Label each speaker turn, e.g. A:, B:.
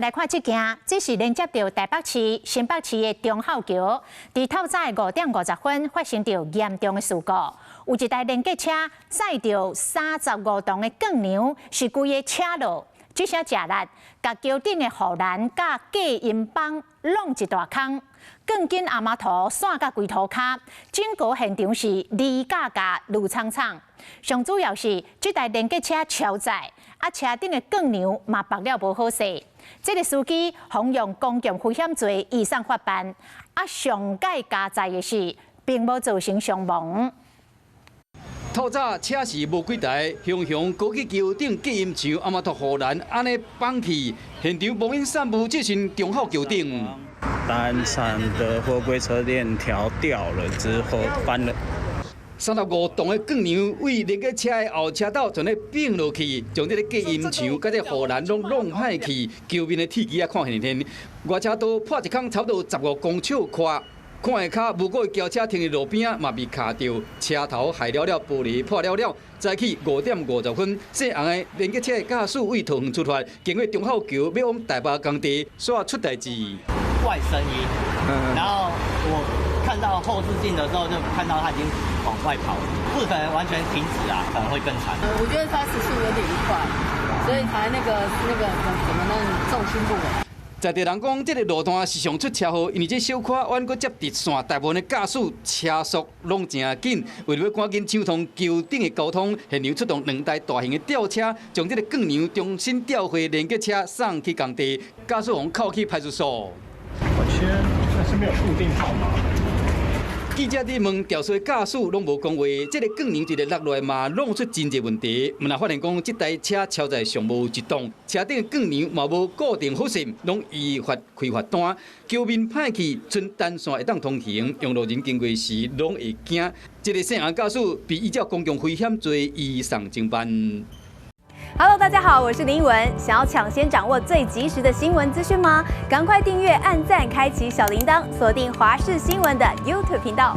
A: 来看这件，这是连接到台北市、新北市的中孝桥，伫透早5点50分发生着严重的事故。有一台连接车载着35吨的杠牛，是规个车路这些食力，甲桥顶的护栏甲隔音板弄一大坑。更紧阿妈头线甲龟头卡，整个现场是离架架路苍苍。上主要是这台连接车超载，车顶的杠牛嘛绑了无好势。这个司机妨用公共危险罪移送法办，上届加载的是，并无造成伤亡。
B: 透早车是无几台，雄雄高起桥顶隔音墙，阿妈托护栏安尼绑起，现场无因散布，这是中孝桥顶。
C: 单山的货柜车链条掉了之后翻了。
B: 35吨的杠牛为连接车的后车斗全咧并落去，将这个隔音墙甲这护栏拢弄坏去。桥面的铁机啊看现现，外车道破一孔差不多15公尺宽。看下骹，如果轿车停伫路边嘛被卡着，车头害了了，玻璃破了了。早起5点50分，姓洪的连接车的驾驶为桃园出发，经过中孝桥要往台北工地，煞出代志。
D: 怪声音，然后我看到后视镜的时候，就看到他已经往外跑了，不可能完全停止啊，可能会更惨。
E: 我觉得他时速有点快，所以才那个怎么弄重心不稳。
B: 在地人讲，这个路段是上出车祸，因为这小可弯搁接直线，大部分的驾驶车速拢真紧。为了要赶紧抢通桥顶的交通，现场出动2台大型的吊车，将这个杠牛重新吊回连接车送去工地，驾驶员扣去派出所。
F: 我天，这是没有固定好吗？
B: 记者伫问吊车驾驶拢无讲话，这个杠牛一个落落嘛，弄出真侪问题。我们发现讲，这台车超载上无一档，车顶的杠牛嘛无固定好势，拢依法开罚单。桥面歹去，剩单线会当通行，用路人经过时拢会惊。这个姓洪驾驶被依照公共危险罪移送侦办。
G: Hello， 大家好，我是林文。想要抢先掌握最及时的新闻资讯吗？赶快订阅、按赞、开启小铃铛，锁定华视新闻的 YouTube 频道。